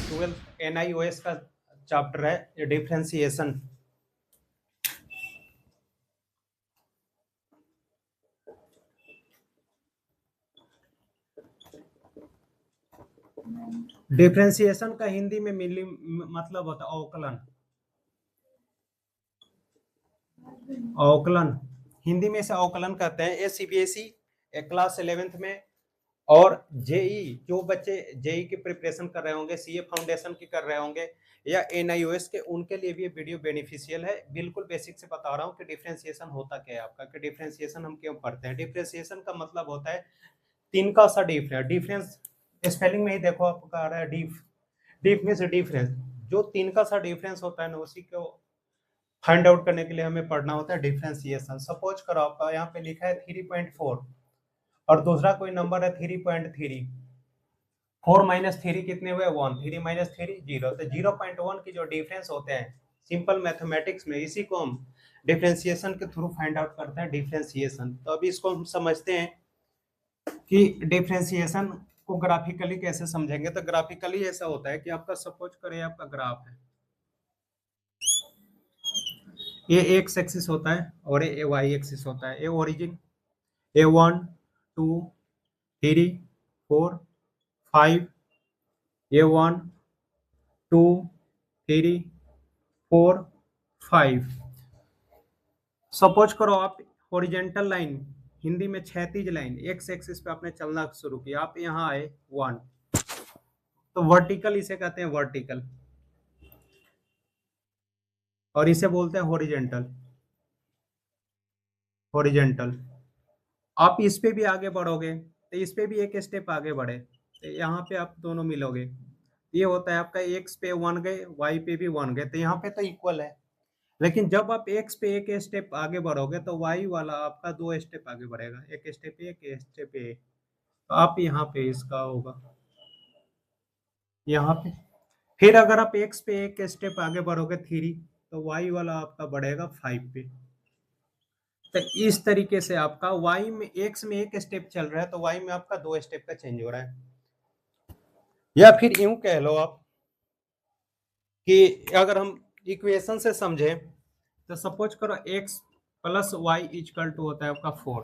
12 NIOS का chapter है differentiation. Differentiation का हिंदी में मतलब होता है अवकलन। अवकलन हिंदी में से अवकलन कहते हैं। ये सीबीएसई क्लास 11th में और जेई, जो बच्चे जेई की प्रिपरेशन कर रहे होंगे, सीए फाउंडेशन की कर रहे होंगे या एनआईओएस के, उनके लिए भी ये वीडियो बेनिफिशियल है। बिल्कुल बेसिक से बता रहा हूँ कि डिफरेंशिएशन होता क्या है आपका, कि डिफरेंशिएशन हम क्यों पढ़ते हैं। डिफरेंशिएशन का मतलब होता है तिनका सा डिफरेंस। डिफरेंस स्पेलिंग में ही देखो आपको आ रहा है डीफ, डीफ में से डिफरेंस। जो तिनका सा डिफरेंस होता है ना, उसी को फाइंड आउट करने के लिए हमें पढ़ना होता है डिफरेंशिएशन। सपोज करो आपका यहाँ पे लिखा है 3.4 और दूसरा कोई नंबर है 3.3। 4 माइनस 3 कितने हुए 1, 3 माइनस 3 0। तो 0.1 की जो डिफरेंस होते हैं सिंपल मैथमेटिक्स में, इसी को हम डिफरेंशिएशन के थ्रू फाइंड आउट करते हैं, डिफरेंशिएशन। तो अभी इसको हम समझते हैं कि डिफरेंशिएशन को ग्राफिकली कैसे समझेंगे। तो ग्राफिकली ऐसा होता है कि आपका सपोज करें आपका ग्राफ है, ये एक्स एक्सिस होता है और ये वाई एक्सिस होता है। ये ओरिजिन A1 2 3 4 5, A1 2 3 4 5। सपोज करो आप हॉरिजेंटल लाइन, हिंदी में क्षैतिज लाइन, एक्स एक्सिस पे आपने चलना शुरू किया, आप यहाँ आए 1, तो वर्टिकल इसे कहते हैं वर्टिकल, और इसे बोलते हैं हॉरिजेंटल। हॉरिजेंटल आप इस पे भी आगे बढ़ोगे तो इस पे भी एक स्टेप आगे बढ़े तो यहाँ पे आप दोनों मिलोगे। ये होता है आपका एक्स पे 1 गए, वाई पे भी 1 गए, तो यहाँ पे तो इक्वल है। लेकिन जब आप एक्स पे एक स्टेप आगे बढ़ोगे तो वाई वाला आपका 2 स्टेप आगे बढ़ेगा, एक स्टेप एक स्टेप ए। तो आप यहाँ पे इसका होगा यहाँ पे। फिर अगर आप एक्स पे एक स्टेप आगे बढ़ोगे 3, तो वाई वाला आपका बढ़ेगा 5 पे। तो इस तरीके से आपका y में x में एक स्टेप चल रहा है तो y में आपका 2 स्टेप का चेंज हो रहा है। या फिर यूं कह लो आप कि अगर हम इक्वेशन से समझे तो सपोज करो x plus y equal to होता है आपका 4।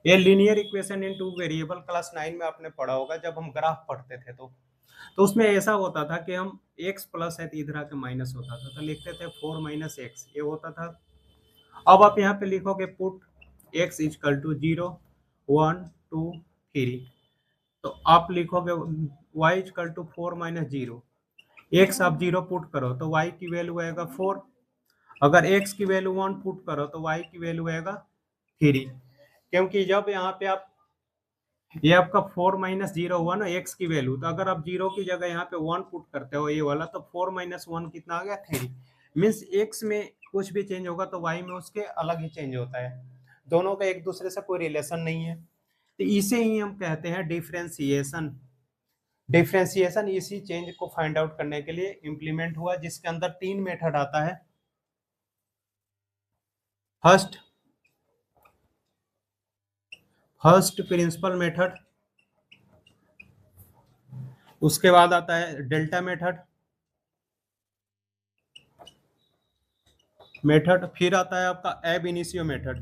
ये linear equation in 2 variable class 9 में आपने पढ़ा होगा जब हम ग्राफ पढ़ते थे। तो उसमें ऐसा होता था कि हम x प्लस है तो इधर आके माइनस होता था, तो लिखते थे 4 माइनस एक्स, ये होता था। अब आप यहाँ पे लिखोगे पुट x इक्वल टू 0 1 2 3, तो आप लिखोगे y equal to 4 minus 0। x आप 0 पुट करो तो y की वैल्यू आएगा 4। अगर x की वैल्यू 1 पुट करो तो y की वैल्यू आएगा 3। क्योंकि जब यहाँ पे आप ये आपका 4 माइनस 0 हुआ ना x की वैल्यू, तो अगर आप 0 की जगह यहाँ पे 1 पुट करते हो ये वाला, तो 4 माइनस 1 कितना आ गया 3। मीन्स x में कुछ भी चेंज होगा तो y में उसके अलग ही चेंज होता है, दोनों का एक दूसरे से कोई रिलेशन नहीं है। तो इसे ही हम कहते हैं डिफरेंशिएशन। डिफरेंशिएशन इसी चेंज को फाइंड आउट करने के लिए इंप्लीमेंट हुआ, जिसके अंदर 3 मेथड आता है। फर्स्ट प्रिंसिपल मेथड, उसके बाद आता है डेल्टा मेथड, फिर आता है आपका एब इनिशियो मेथड।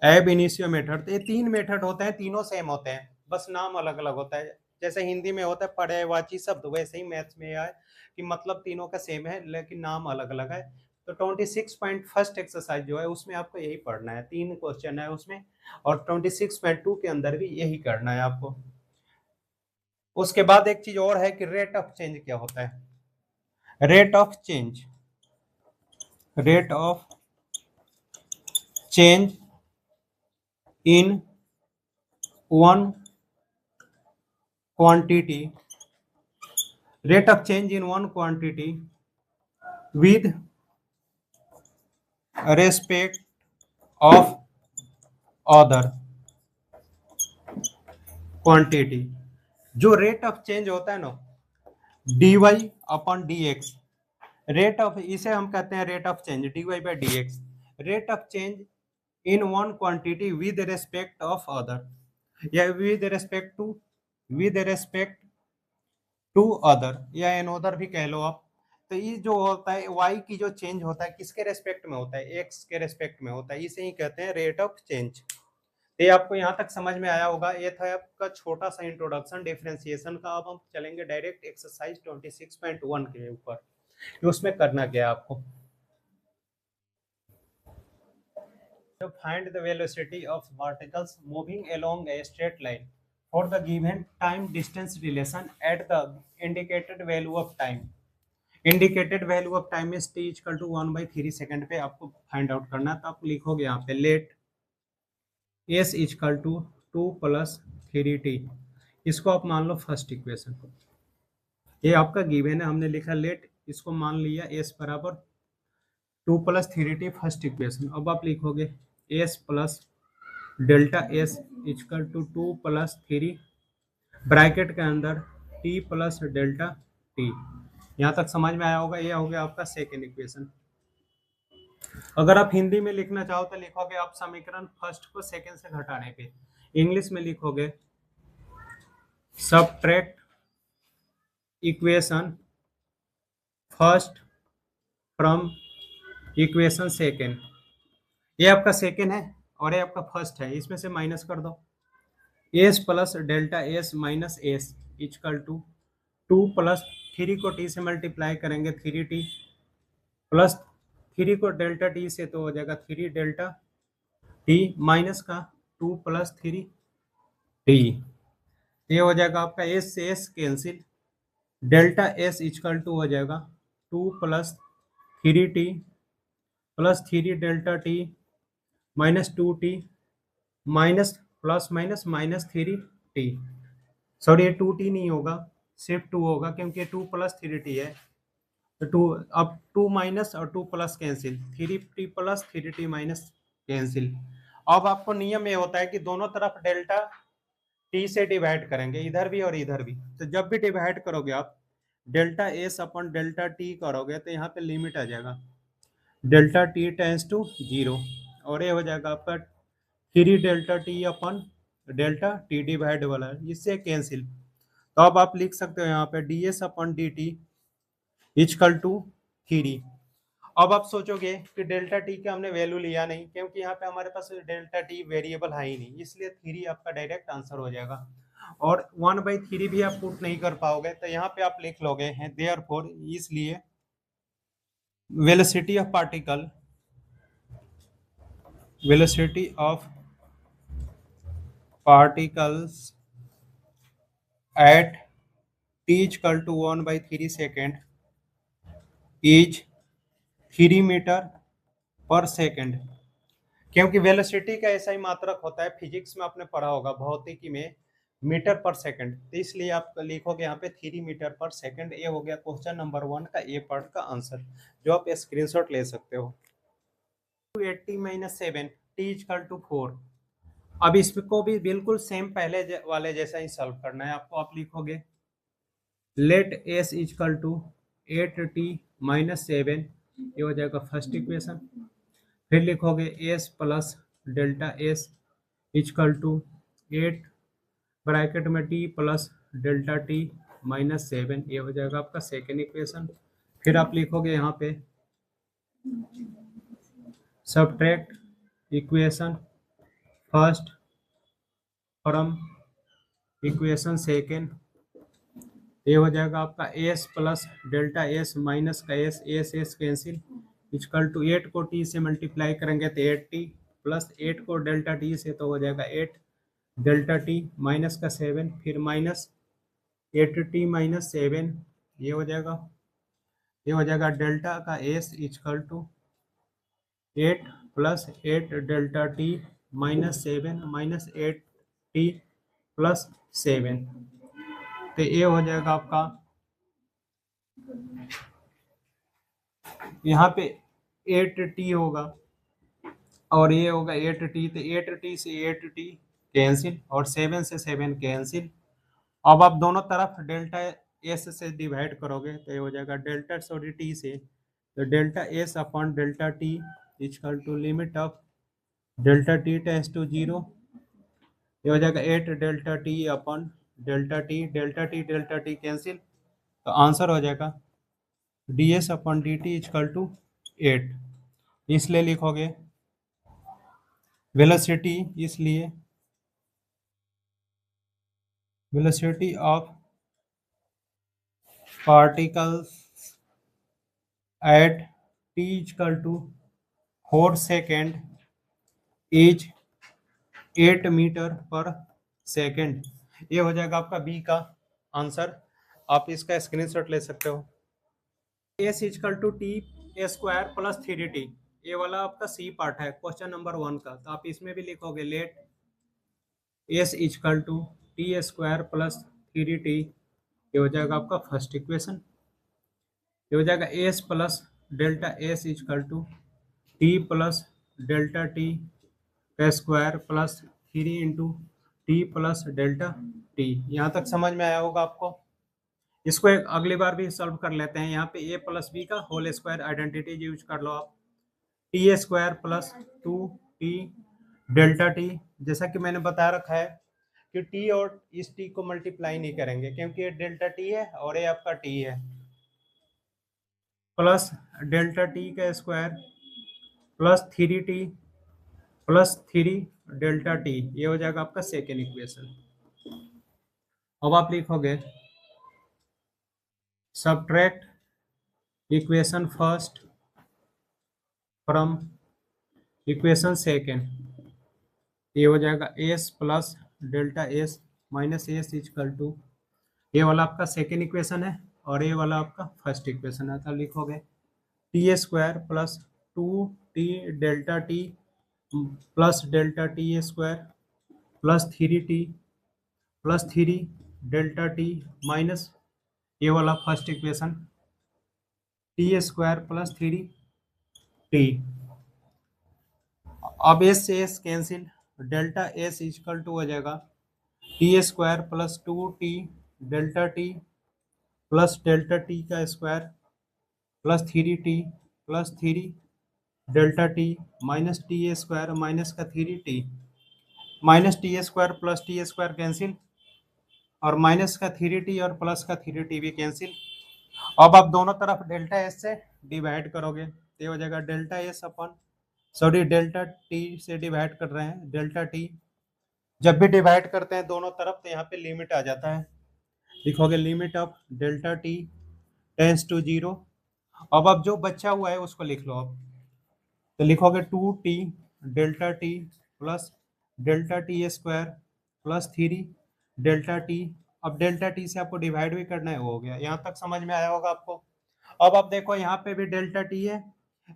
एब इनिशियो मेथड, तो ये 3 मेथड होते हैं, तीनों सेम होते हैं, बस नाम अलग अलग होता है। जैसे हिंदी में होता है पर्यायवाची शब्द, वैसे ही मैथ्स में है कि मतलब तीनों का सेम है लेकिन नाम अलग अलग है। तो 26 एक्सरसाइज जो है उसमें आपको यही पढ़ना है, 3 क्वेश्चन है उसमें, और 26.2 के अंदर भी यही करना है आपको। उसके बाद एक चीज और है कि रेट ऑफ चेंज क्या होता है। Rate of change in one quantity, rate of change in one quantity with respect of other quantity। जो रेट ऑफ चेंज होता है ना dy upon dx, rate of, इसे हम कहते हैं rate of change dy by dx। Rate of change in one quantity with respect of other, या with respect to other या एनोदर भी कह लो आप। तो ये जो होता है वाई की जो चेंज होता है किसके रेस्पेक्ट में होता है, एक्स के रेस्पेक्ट में होता है, इसे ही कहते हैं रेट ऑफ चेंज। तो ये आपको यहाँ तक समझ में आया होगा। ये था आपका छोटा सा इंट्रोडक्शन डिफरेंशिएशन का। अब हम चलेंगे डायरेक्ट एक्सरसाइज 26.1 के ऊपर कि उसमें करना क्या है आपको। To find the velocity of particles moving along a straight line for the given time distance relation at the indicated value of time। Indicated value of time is t equal to 1/3 second पे आपको find out करना है। तो आप लिखोगे यहाँ पे late s equal to 2+3t। इसको आप मान लो फर्स्ट इक्वेशन। ये आपका गिवन है, हमने लिखा लेट, इसको मान लिया एस बराबर 2+3t फर्स्ट इक्वेशन। अब आप लिखोगे S plus delta S equal to 2+3 bracket के अंदर टी प्लस डेल्टा टी। यहाँ तक समझ में आया होगा। ये हो गया आपका सेकेंड इक्वेशन। अगर आप हिंदी में लिखना चाहो तो लिखोगे आप समीकरण फर्स्ट को सेकेंड से घटाने पे, इंग्लिश में लिखोगे subtract equation first from equation second. ये आपका सेकेंड है और ये आपका फर्स्ट है, इसमें से माइनस कर दो। S plus delta S minus s equal to 2+3 को टी से मल्टीप्लाई करेंगे 3t प्लस 3 को डेल्टा टी से तो हो जाएगा 3 डेल्टा टी माइनस का 2+3 टी। ये हो जाएगा आपका एस से S cancel, delta S equal to हो जाएगा 2+3t plus 3 delta T minus 2t minus plus minus minus 3t। Sorry ये 2t नहीं होगा, सिर्फ 2 होगा क्योंकि 2+3t है। तो 2 अब 2 माइनस और 2 plus cancel, 3t plus 3t minus cancel. अब आपको नियम ये होता है कि दोनों तरफ डेल्टा टी से डिवाइड करेंगे, इधर भी और इधर भी। तो जब भी डिवाइड करोगे आप delta s upon delta T करोगे तो यहाँ पे लिमिट आ जाएगा डेल्टा टी टेंस टू 0 और ये हो जाएगा आपका 3 delta T upon delta T divide वाला, इससे कैंसिल। तो अब आप लिख सकते हो यहाँ पे d S upon D t equal to 3। अब आप सोचोगे कि डेल्टा टी का हमने वैल्यू लिया नहीं क्योंकि यहाँ पे हमारे पास डेल्टा टी वेरिएबल है ही नहीं, इसलिए 3 आपका डायरेक्ट आंसर हो जाएगा। और 1/3 भी आप पुट नहीं कर पाओगे तो यहाँ पे आप लिख लोगे हैं देयरफॉर, इसलिए velocity of particle velocity of particles at t equal to 1/3 second is 3 metre per second. क्योंकि वेलोसिटी का ऐसा ही मात्रक होता है, फिजिक्स में आपने पढ़ा होगा, भौतिकी में मीटर पर सेकंड, तो इसलिए आप लिखोगे यहाँ पे 3 मीटर पर सेकंड। ये हो गया क्वेश्चन नंबर 1 का ए पार्ट का आंसर, जो आप स्क्रीनशॉट ले सकते हो। 280 - 7 t इक्वल टू 4। अब इसको भी बिल्कुल सेम पहले वाले जैसा ही सॉल्व करना है आपको। आप लिखोगे let s equal to 8t - 7, ये हो जाएगा फर्स्ट इक्वेशन। फिर लिखोगे S plus delta S equal to 8 bracket में T plus delta T minus 7, ये हो जाएगा आपका सेकेंड इक्वेशन। फिर आप लिखोगे यहाँ पे subtract equation first from equation second, ये हो जाएगा आपका S plus delta S minus का S, S S cancel equal to 8 को टी से मल्टीप्लाई करेंगे तो 8t प्लस 8 को डेल्टा टी से तो हो जाएगा 8 डेल्टा टी माइनस का 7, फिर माइनस 8t माइनस 7, ये हो जाएगा डेल्टा का s equal to 8 plus 8 delta T minus 7 minus 8t plus 7, तो ये हो जाएगा आपका यहाँ पे 8t होगा और ये होगा 8t, तो 8t से 8t कैंसिल और 7 से 7 कैंसिल। अब आप दोनों तरफ डेल्टा एस से डिवाइड करोगे तो ये हो जाएगा डेल्टा सॉरी टी से, तो delta S upon delta T equal to limit of delta T tends to 0 ये हो जाएगा 8 delta T upon delta T, delta T delta T cancel, तो आंसर हो जाएगा D S upon D T equal to 8। इसलिए लिखोगे velocity, इसलिए velocity of particles at T equal to 4 second is 8 metre per second. ये हो जाएगा आपका बी का आंसर। आप इसका स्क्रीनशॉट ले सकते हो। S equal to T a square plus 3 T, ये वाला आपका सी पार्ट है क्वेश्चन नंबर 1 का, तो आप इसमें भी लिखोगे let S equal to T square plus 3 T, ये हो जाएगा आपका फर्स्ट इक्वेशन। ये हो जाएगा S plus delta S equal to T plus delta T का square plus 3 into T plus delta T. यहाँ तक समझ में आया होगा आपको। इसको एक अगली बार भी सॉल्व कर लेते हैं। यहाँ पे ए प्लस बी का होल स्क्वायर आइडेंटिटी यूज कर लो आप। T square plus 2 T delta T, जैसा कि मैंने बता रखा है कि टी और इस टी को मल्टीप्लाई नहीं करेंगे क्योंकि ये डेल्टा टी है और ये आपका टी है, प्लस डेल्टा टी का square plus 3 T plus 3 delta t, ये हो जाएगा आपका सेकेंड इक्वेशन। अब आप लिखोगे subtract equation first from equation second, ये हो जाएगा S plus delta S minus s equal to, ये वाला आपका सेकेंड इक्वेशन है और ये वाला आपका फर्स्ट इक्वेशन है। तो लिखोगे T square plus 2 T delta T plus delta T square plus 3 T plus 3 delta T minus ये वाला first equation T square plus 3 T. अब एस से S cancel, delta S equal to हो जाएगा T square plus 2 T delta T plus delta T का square plus 3 T plus 3 delta T minus T square minus का 3 T minus T square plus t square cancel और minus का 3 T और plus का 3 T भी cancel. अब आप दोनों तरफ डेल्टा एस से डिवाइड करोगे तो ये हो जाएगा डेल्टा एस अपन सॉरी डेल्टा टी से डिवाइड कर रहे हैं डेल्टा टी। जब भी डिवाइड करते हैं दोनों तरफ तो यहाँ पे लिमिट आ जाता है, लिखोगे limit of delta T tends to 0। अब जो बचा हुआ है उसको लिख लो आप, तो लिखोगे 2 T delta T plus delta T square plus 3 delta T. अब डेल्टा टी से आपको डिवाइड भी करना है, हो गया। यहाँ तक समझ में आया होगा आपको। अब आप देखो यहाँ पे भी डेल्टा टी है,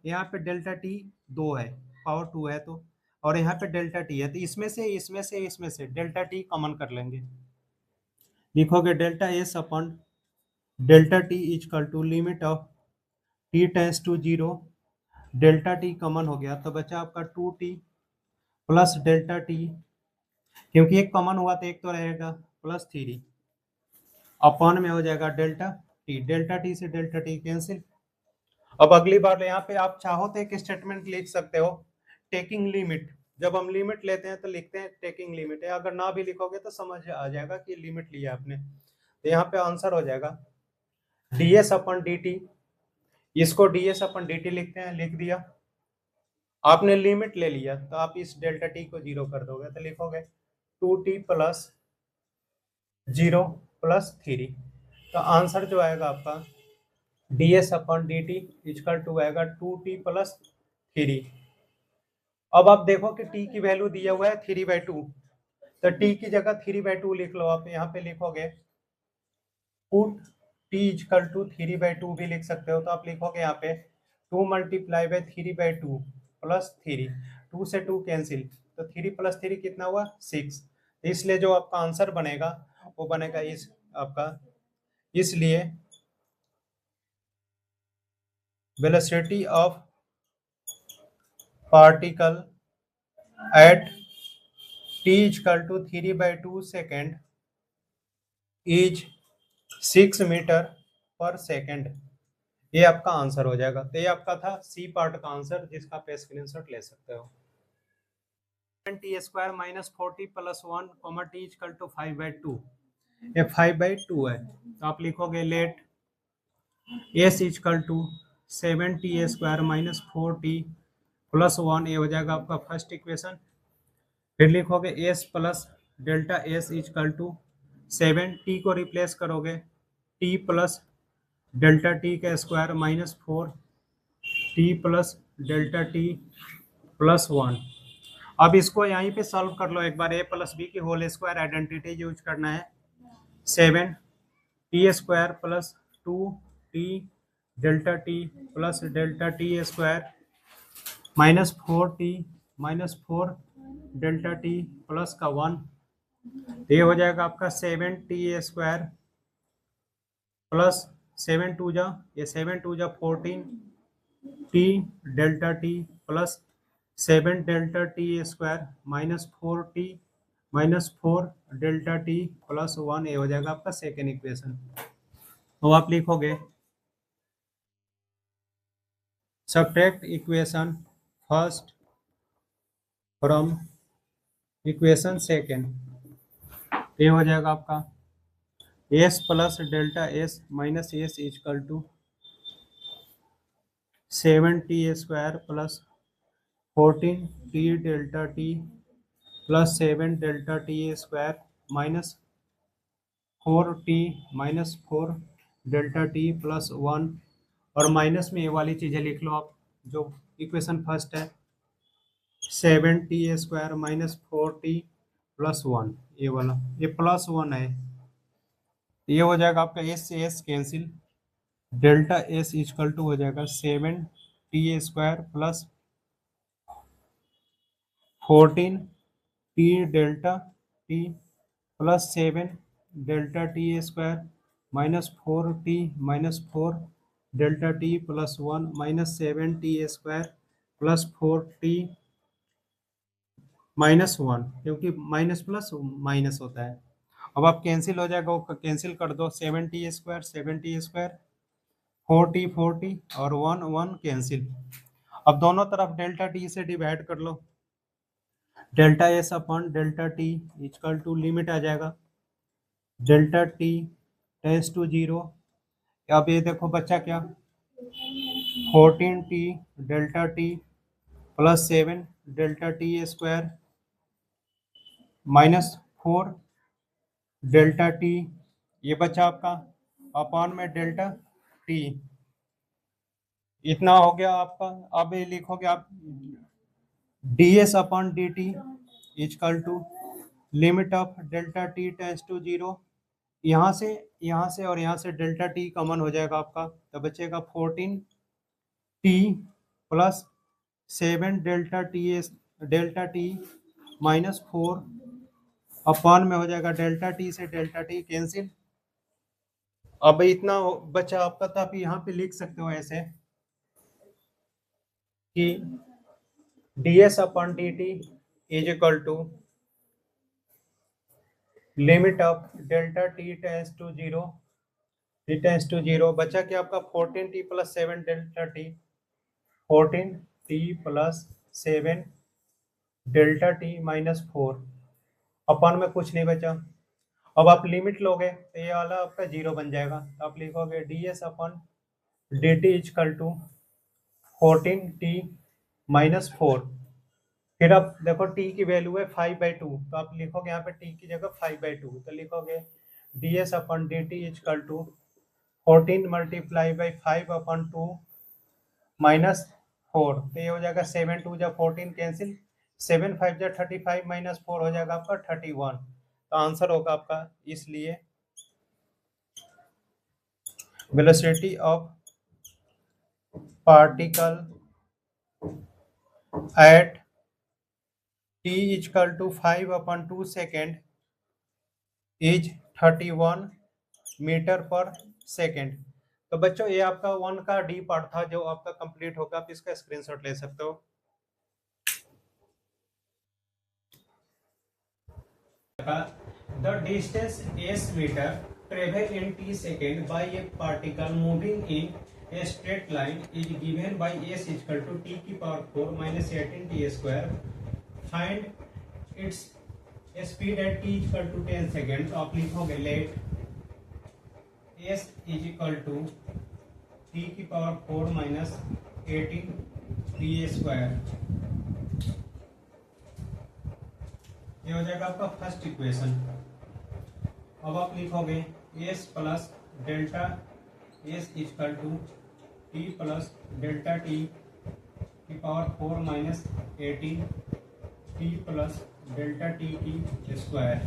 यहाँ पे डेल्टा टी 2 है, पावर 2 है तो, और यहाँ पे डेल्टा टी है, तो इसमें से डेल्टा टी कॉमन कर लेंगे। लिखोगे delta s upon delta t equal to limit of t tends to 0, delta T common हो गया तो बचा आपका 2 टी प्लस डेल्टा टी, क्योंकि एक कॉमन हुआ तो एक तो रहेगा, प्लस 3 अपॉन में हो जाएगा डेल्टा टी से डेल्टा टी कैंसिल। अब अगली बार यहाँ पे आप चाहो तो एक स्टेटमेंट लिख सकते हो टेकिंग लिमिट। जब हम लिमिट लेते हैं तो लिखते हैं टेकिंग लिमिट है, अगर ना भी लिखोगे तो समझ आ जाएगा कि लिमिट लिया आपने। तो यहाँ पे आंसर हो जाएगा ds अपन dt, इसको ds अपन dt लिखते हैं, लिख दिया। आपने लिमिट ले लिया तो आप इस डेल्टा टी को 0 कर दोगे तो लिखोगे 2t प्लस 0 प्लस 3, तो आंसर जो आएगा आपका ds अपन dt इजकल टू आएगा 2t प्लस 3। अब आप देखो कि t की वैल्यू दिया हुआ है 3/2, तो t की जगह 3/2 लिख लो आप। यहाँ पे लिखोगे पुट t इजकल टू 3/2 भी लिख सकते हो, तो आप लिखोगे यहाँ पे 2 मल्टीप्लाई बाई 3/2 प्लस 3, 2 से 2 कैंसिल, तो 3 प्लस 3 कितना हुआ 6। इसलिए जो आपका आंसर बनेगा वो बनेगा इस आपका, इसलिए velocity of particle at t equal to 3/2 second is 6 meter per second, ये आपका आंसर हो जाएगा। तो ये आपका था सी पार्ट का आंसर, जिसका आप स्क्रीनशॉट ले सकते हो। T square minus 40 plus 1 comma t equal to 5/2, ये 5/2 है, तो आप लिखोगे let s equal to 7t square minus 4t plus 1, ये हो जाएगा आपका फर्स्ट इक्वेशन। फिर लिखोगे S plus delta S equal to 7t को रिप्लेस करोगे टी प्लस डेल्टा टी का square minus 4t plus delta T plus 1। अब इसको यहीं पे सॉल्व कर लो एक बार, ए प्लस बी की होल स्क्वायर आइडेंटिटी यूज करना है। 7t square plus 2t delta T plus delta T square minus 4t minus 4 delta T plus का 1, ये हो जाएगा आपका 7t स्क्वायर प्लस 7 2 जा 14t delta T plus 7 delta T square minus 4t minus 4 delta T plus 1, ये हो जाएगा आपका सेकेंड इक्वेशन। तो आप लिखोगे subtract equation first from equation second, ये हो जाएगा आपका S plus delta S minus s equal to 7t square plus 14t delta T plus 7 delta T square minus 4t minus 4 delta T plus 1, और minus में ये वाली चीज़ें लिख लो आप जो इक्वेशन फर्स्ट है 7t square minus 4t plus 1, ये वाला ये प्लस 1 है, ये हो जाएगा आपका एस से S cancel, delta S equal to हो जाएगा 7t square plus 14t delta T plus 7 delta T square minus 4t minus 4 delta T plus 1 minus 7t square plus 4t minus 1, क्योंकि माइनस प्लस माइनस होता है। अब आप cancel हो जाएगा, वो कैंसिल कर दो, 7t स्क्वायर 4t और 1 कैंसिल। अब दोनों तरफ डेल्टा टी से डिवाइड कर लो, delta S upon delta T equal to limit आ जाएगा डेल्टा टी टेंस टू 0। अब ये देखो बच्चा क्या 14t delta T plus 7 delta T square minus 4 delta t, ये बच्चा आपका अपॉन में डेल्टा टी, इतना हो गया आपका। अब ये लिखोगे आप d s upon d t equal to limit of delta T tends to 0, यहाँ से और यहाँ से डेल्टा टी कॉमन हो जाएगा आपका, तो बचेगा 14t plus 7 delta T minus 4 upon में हो जाएगा डेल्टा टी से डेल्टा टी कैंसिल। अब इतना बचा आपका, तो आप यहाँ पे लिख सकते हो ऐसे कि d s upon d t is equal to limit of delta T tends to 0 बचा कि आपका 14t plus 7 delta t 14t plus 7 delta T minus 4 अपन में कुछ नहीं बचा। अब आप लिमिट लोगे तो ये वाला आपका 0 बन जाएगा, तो आप लिखोगे d S upon D t equal to 14t minus 4। फिर आप देखो t की वैल्यू है 5/2, तो आप लिखोगे यहाँ पे t की जगह 5/2, तो लिखोगे d S upon D t equal to 14 multiply by 5/2 minus 4, तो ये हो जाएगा 7 2 जा 14 कैंसिल, 7 5 जा 35 माइनस 4 हो जाएगा आपका 31, तो आंसर होगा आपका इसलिए velocity of particle at t equal to 5/2 second is 31 meter per second. तो बच्चों ये आपका 1 का डी पार्ट था जो आपका कंप्लीट होगा, आप इसका स्क्रीनशॉट ले सकते हो। The distance s meter travel in t second by a particle moving in a straight line is given by s equal to t की power 4 minus 18t square. Find its speed at T equal to 10 second, तो आप लिखोगे let S is equal to T की power 4 minus 18 T square. ये हो जाएगा आपका first equation. अब आप लिखोगे S plus delta S equal to T plus delta T की power 4 minus 18 T plus delta T की स्क्वायर।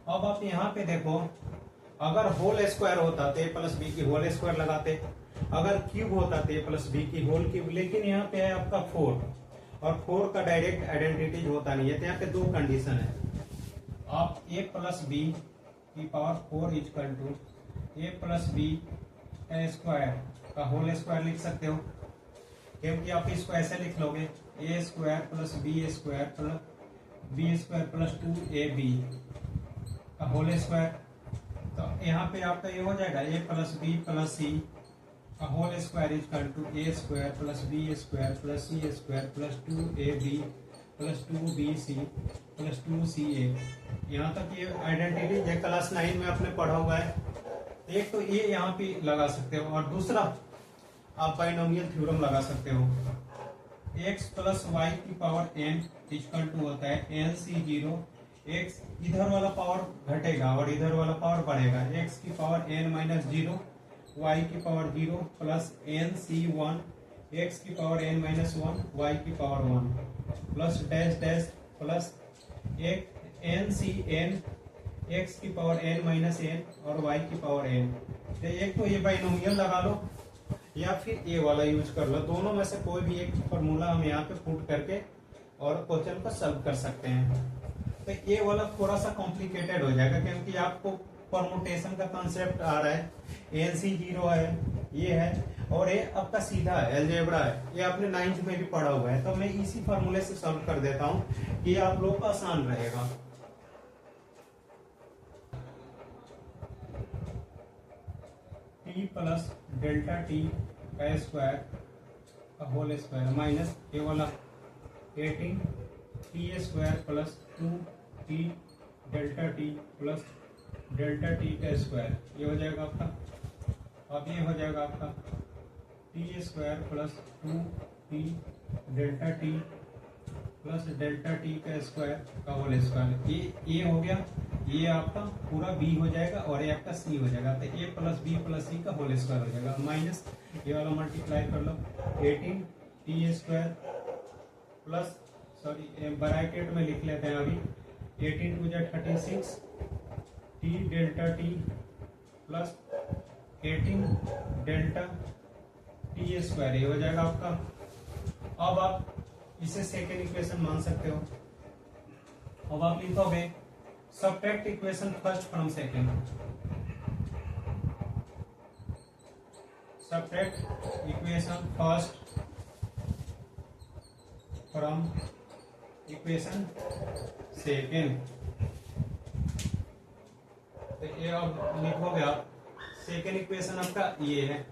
अब आप यहाँ पे देखो, अगर होल स्क्वायर होता तो ए प्लस बी की होल स्क्वायर लगाते, अगर क्यूब होता तो ए प्लस बी की होल क्यूब, लेकिन यहाँ पे है आपका 4 और 4 का डायरेक्ट आइडेंटिटीज होता नहीं है, तो यहाँ पे दो कंडीशन है। आप ए प्लस बी की power 4 equal to A plus B का स्क्वायर का होल स्क्वायर लिख सकते हो, क्योंकि आप इसको ऐसे लिख लोगे A square plus B square plus 2ab का होल स्क्वायर। तो यहाँ पे आपका ये हो जाएगा a plus b plus c का whole square equal to a square plus B square plus c square plus 2ab plus 2bc plus 2ca। यहाँ तक ये आइडेंटिटी ये क्लास 9 में आपने पढ़ा हुआ है। एक तो ये यहाँ पे लगा सकते हो, और दूसरा आप बाइनोमियल थ्योरम लगा सकते हो। x प्लस वाई की पावर n इक्वल टू होता है nc0। x इधर वाला पावर घटेगा और इधर वाला पावर बढ़ेगा, x की पावर n माइनस 0, y की पावर 0 प्लस nc1 x की पावर n माइनस 1, y की power 1 plus dash dash plus एक ncn x की पावर n माइनस n और y की पावर n। तो एक तो ये बाइनोमियल लगा लो या फिर ये वाला यूज कर लो, दोनों में से कोई भी एक फॉर्मूला हम यहाँ पे पुट करके और क्वेश्चन को सॉल्व कर सकते हैं। तो ये वाला थोड़ा सा कॉम्प्लिकेटेड हो जाएगा, क्योंकि आपको परमुटेशन का कंसेप्ट आ रहा है, nc0 है, ये है, और ये आपका सीधा है, अलजेब्रा है, ये आपने 9th में भी पढ़ा हुआ है। तो मैं इसी फॉर्मूले से सॉल्व कर देता हूँ कि आप लोग को आसान रहेगा। टी प्लस डेल्टा टी का स्क्वायर का होल स्क्वायर माइनस ये वाला 18 T square plus 2 T delta T plus delta T का स्क्वायर, ये हो जाएगा आपका। अब ये हो जाएगा आपका T square plus 2 T delta T plus delta T का स्क्वायर का होल स्क्वायर। ये हो गया, ये आपका पूरा b हो जाएगा और ये आपका c हो जाएगा। तो a plus b plus c का होल स्क्वायर हो जाएगा, माइनस ये वाला मल्टीप्लाई कर लो 18 T square plus, sorry bracket में लिख लेते हैं अभी, 18 टू जा 36 T delta T plus 18 delta T square, ये हो जाएगा आपका। अब आप इसे सेकेंड इक्वेशन मान सकते हो। अब आप लिखोगे subtract equation first from second, subtract equation first from equation second. तो ये अब लिखोगे आप, सेकेंड इक्वेशन आपका ये है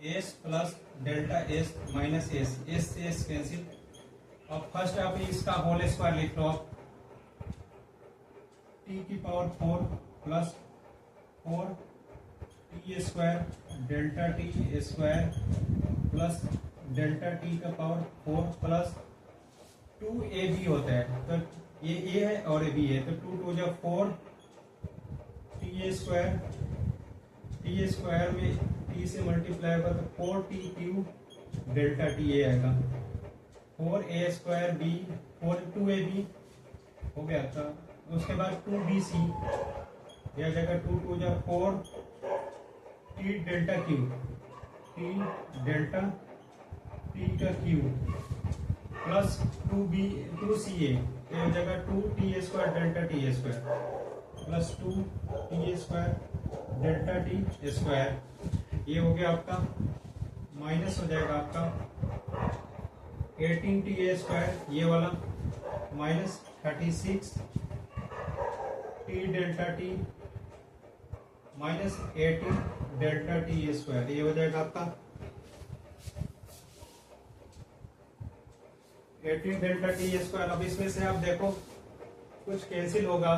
S plus delta S minus S, S से एस कैंसिल। अब फर्स्ट आप इसका होल स्क्वायर लिख लो आप, टी की power 4 plus 4 T square delta T square plus delta T का पावर 4 प्लस 2ab होता है, तो ये a है और ये b है, तो 2 टू जा 4 टी स्क्वायर में टी से मल्टीप्लाई होगा तो 4t cube delta T A आएगा, 4a स्क्वायर b 2ab हो गया था। उसके बाद 2bc यह जगह 2 टू जा 4 T delta cube, T delta T का क्यूब प्लस 2ca यह जगह 2t square delta T square plus 2t square delta T square. ये हो गया आपका, माइनस हो जाएगा आपका 18t स्क्वायर ये वाला minus 36 T delta T minus 18 delta T square, ये हो जाएगा आपका 18 डेल्टा टी स्क्वायर। अब इसमें से आप देखो कुछ कैंसिल होगा,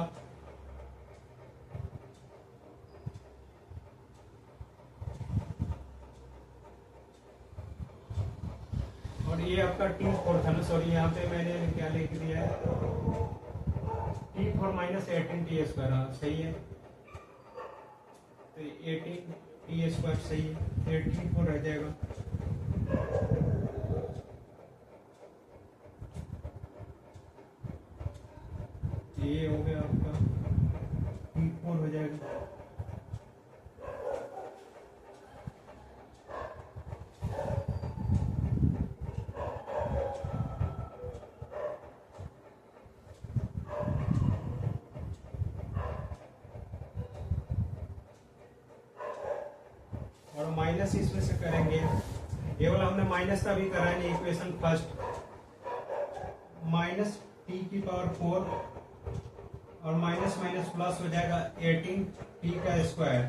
और ये आपका T4 था ना, सॉरी यहाँ पे मैंने क्या लिख दिया है, T4 माइनस 18 टी स्क्वायर। हाँ सही है, तो 18 टी स्क्वायर सही है, 18 रह जाएगा। ये हो गया आपका T4 हो जाएगा। और माइनस इसमें से करेंगे, ये वाला हमने माइनस का भी करा है इक्वेशन फर्स्ट, माइनस टी की पावर 4 और माइनस माइनस प्लस हो जाएगा 18 टी का स्क्वायर।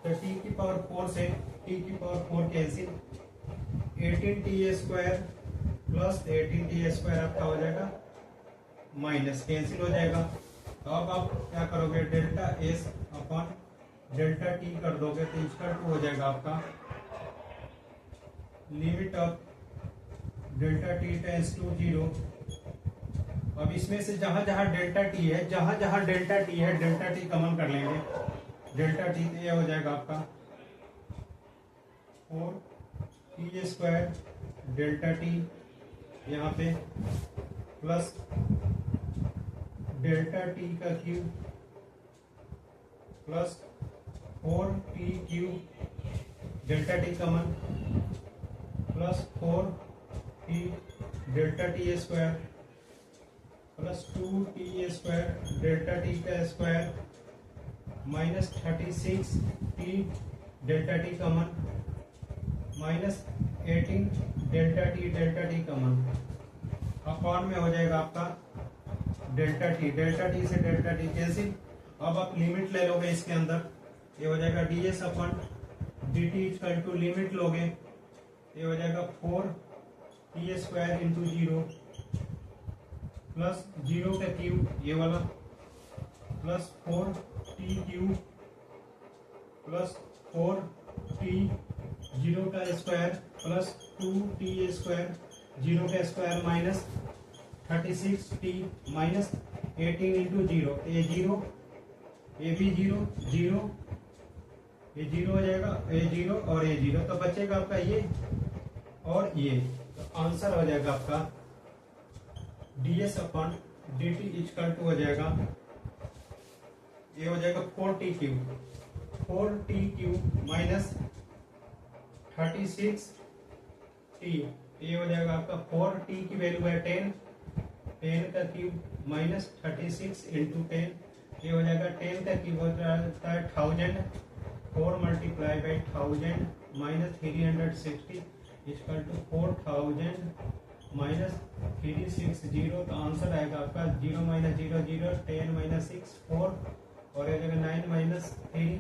तो टी की पावर 4 से टी की power 4 cancel, 18 T square plus 18 T square आपका हो जाएगा माइनस, कैंसिल हो जाएगा। तो अब आप क्या करोगे, delta S upon delta t कर दोगे तो इसका 2 हो जाएगा आपका limit of delta T tends to 0। अब इसमें से जहां जहां डेल्टा टी है, जहां जहां डेल्टा टी है, डेल्टा टी कॉमन कर लेंगे, डेल्टा टी तो यह हो जाएगा आपका 4 टी स्क्वायर डेल्टा टी यहाँ पे प्लस डेल्टा टी का cube plus 4 T cube delta T common plus 4 T delta T square plus 2 T square delta T का square minus 36 T delta T common minus 18 delta T common. Upon में हो जाएगा आपका delta T से delta T cancel. अब आप limit ले लोगे इसके अंदर, ये हो जाएगा D s upon d t equal to limit लोगे, ये हो जाएगा 4 टी स्क्वायर इंटू 0 प्लस 0 का क्यूब ये वाला plus 4 T cube plus 4 T 0 का स्क्वायर प्लस 2 टी स्क्वायर 0 का square minus 36 T minus 18 into 0, ये 0 ये भी 0 0 ये 0 हो जाएगा, ये 0 और ये 0, तो बचेगा आपका ये और ये। तो आंसर हो जाएगा आपका d s upon d t equal to हो जाएगा, ये हो जाएगा 4 टी क्यूब माइनस 36 टी, ये हो जाएगा आपका 4 टी की वैल्यू है 10 का क्यूब माइनस 36 इंटू 10, ये हो जाएगा 10 का क्यूब होता है 1000, 4 multiply by 1000 minus 360 equal to 4000 minus 360। तो आंसर आएगा आपका 0 माइनस 0 0, 10 माइनस 6 4, और ये हो जाएगा 9 माइनस 3,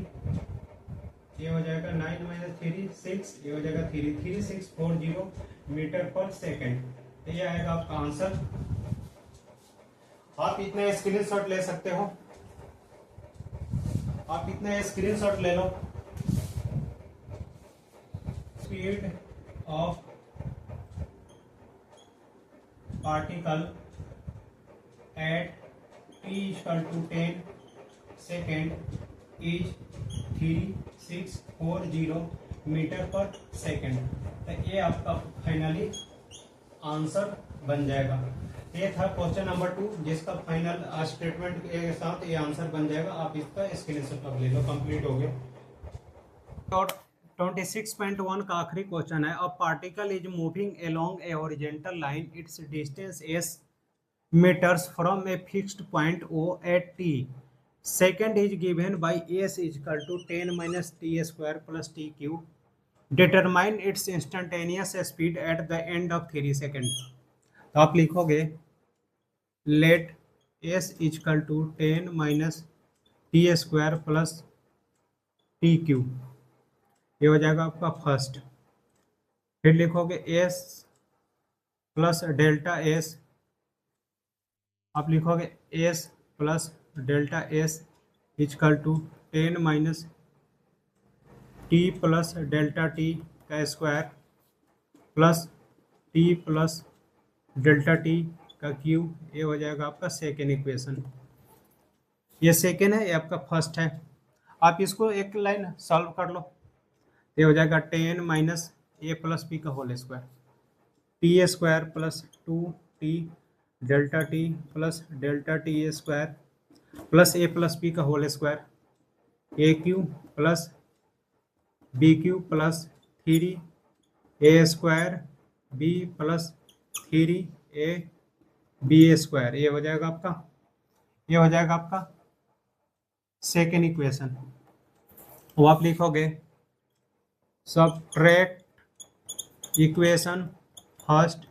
ये हो जाएगा 9 माइनस 3 6, ये हो जाएगा 3640 मीटर पर सेकेंड। तो ये आएगा आपका आंसर। आप इतने स्क्रीनशॉट ले सकते हो, आप इतने स्क्रीनशॉट ले लो। Speed of particle at t equal to 10 second is 3640 metre per second. तो ये आपका फाइनली आंसर बन जाएगा। ये था क्वेश्चन नंबर 2, जिसका फाइनल स्टेटमेंट के साथ ये आंसर बन जाएगा। आप इसका स्क्रीनशॉट अब ले लो, कंप्लीट हो गया। और 26.1 का आखिरी क्वेश्चन है, a particle is moving along a horizontal line, its distance s meters from a fixed point O at t, second is given by s equal to 10 minus T square plus t cube, determine its instantaneous speed at the end of 3 second. तो आप लिखोगे let s equal to 10 minus T square plus t cube, ये हो जाएगा आपका first. फिर लिखोगे s plus delta S, आप लिखोगे S plus delta S equal to 10 minus T plus delta T का square plus T plus delta T का क्यूब। ये हो जाएगा आपका सेकेंड इक्वेशन। ये सेकेंड है, ये आपका फर्स्ट है। आप इसको एक लाइन सॉल्व कर लो, ये हो जाएगा 10 माइनस ए प्लस बी का whole square, T square plus 2 T delta T plus delta T square plus A plus B का whole square, A cube plus B cube plus 3 A square B plus 3 A B square. ये हो जाएगा आपका, ये हो जाएगा आपका second equation. वो आप लिखोगे subtract equation first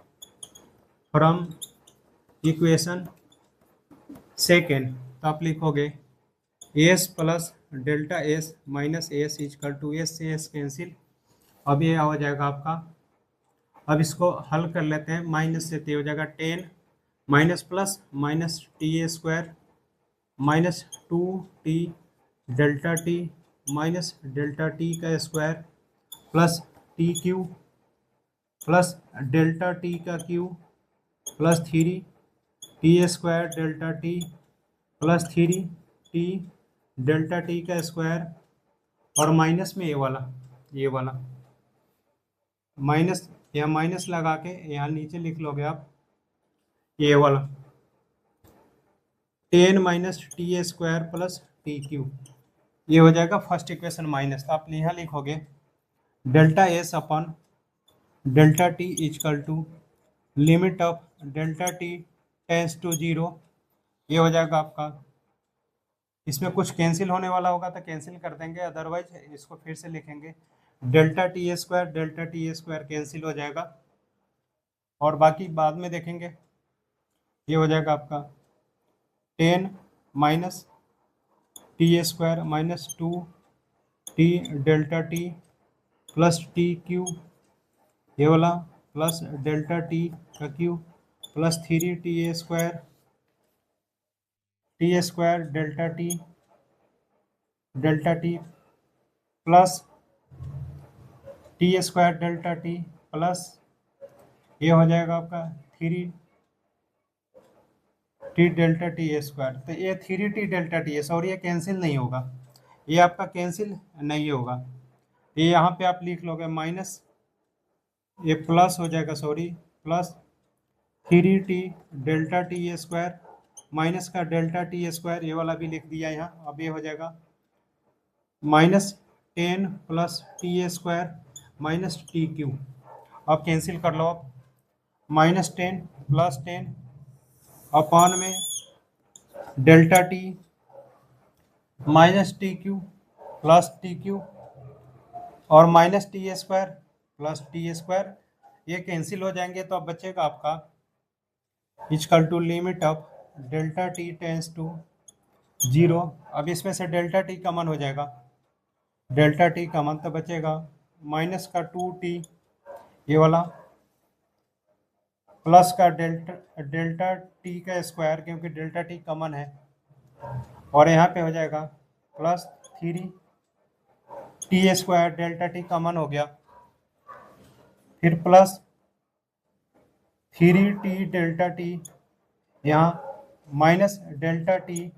from equation second, तो आप लिखोगे S plus delta S minus s equal to s से एस कैंसिल। अब ये हो जाएगा आपका, अब इसको हल कर लेते हैं, माइनस से तो हो जाएगा 10 minus plus minus T square minus 2 T delta T minus delta T का square plus t cube plus delta T का cube plus 3 t square delta T plus 3 t delta T का स्क्वायर, और minus में ये वाला minus, यहाँ minus लगा के यहाँ नीचे लिख लोगे आप ये वाला 10 minus T square plus t Q. ये हो जाएगा फर्स्ट इक्वेशन माइनस, तो आप यहाँ लिखोगे delta S upon delta t equal to limit of delta T tends to 0। ये हो जाएगा आपका, इसमें कुछ कैंसिल होने वाला होगा तो कैंसिल कर देंगे, अदरवाइज इसको फिर से लिखेंगे डेल्टा टी स्क्वायर कैंसिल हो जाएगा, और बाकी बाद में देखेंगे। ये हो जाएगा आपका 10 minus T square minus 2 T delta T plus t Q, ये वाला प्लस डेल्टा टी का cube plus 3 t square delta T plus t square delta T plus ये हो जाएगा आपका 3 टी डेल्टा टी स्क्वायर। तो ये 3 टी डेल्टा टी है, और ये कैंसिल नहीं होगा, ये आपका कैंसिल नहीं होगा। ये यहाँ पे आप लिख लोगे माइनस, ये प्लस हो जाएगा, sorry plus 3 t delta T square minus का डेल्टा टी स्क्वायर, ये वाला भी लिख दिया यहाँ। अब ये हो जाएगा minus 10 plus t square minus t cube. अब कैंसिल कर लो आप, माइनस 10 प्लस 10 अपॉन में delta T minus t cube plus t cube और minus T square plus t square, ये कैंसिल हो जाएंगे। तो अब बचेगा आपका equal to limit of delta T tends to 0। अब इसमें से डेल्टा टी कॉमन हो जाएगा, डेल्टा टी कॉमन, तो बचेगा माइनस का 2 टी ये वाला प्लस का डेल्टा टी का स्क्वायर, क्योंकि डेल्टा टी कॉमन है, और यहाँ पे हो जाएगा plus 3 t square, delta T common हो गया, फिर प्लस 3 टी डेल्टा टी, यहाँ माइनस डेल्टा टी,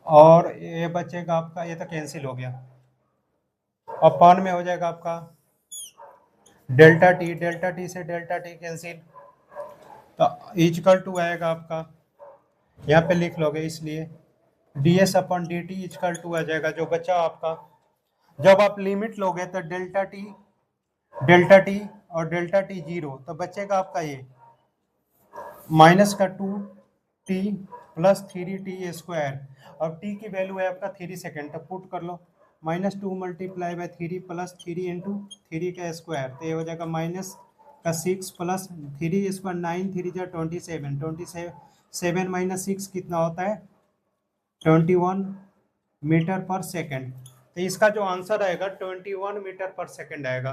और ये बचेगा आपका, ये तो कैंसिल हो गया, अपॉन में हो जाएगा आपका डेल्टा टी से डेल्टा टी कैंसिल, तो इजकल टू आएगा आपका, यहाँ पे लिख लोगे इसलिए ds upon d T equal to आ जाएगा। जो बचा आपका, जब आप लिमिट लोगे तो डेल्टा टी और डेल्टा टी 0, तो बचेगा आपका ये माइनस का 2 टी प्लस 3 टी स्क्वायर, और टी की वैल्यू है आपका 3 सेकेंड, तो पुट कर लो minus 2 multiply by 3 plus 3 into 3 का स्क्वायर, तो ये हो जाएगा माइनस का 6 प्लस 3 स्क्वायर 9 3 जा 27 7 माइनस 6 कितना होता है 21 मीटर पर सेकेंड। तो इसका जो आंसर आएगा 21 मीटर पर सेकेंड आएगा।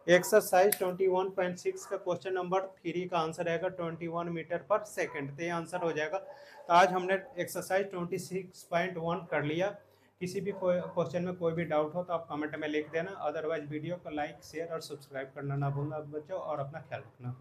एक्सरसाइज 21.6 का क्वेश्चन नंबर 3 का आंसर आएगा 21 मीटर पर सेकंड। तो ये आंसर हो जाएगा। तो आज हमने एक्सरसाइज 26.1 कर लिया। किसी भी क्वेश्चन में कोई भी डाउट हो तो आप कमेंट में लिख देना। अदरवाइज वीडियो को लाइक शेयर और सब्सक्राइब करना ना भूलना बच्चों, और अपना ख्याल रखना।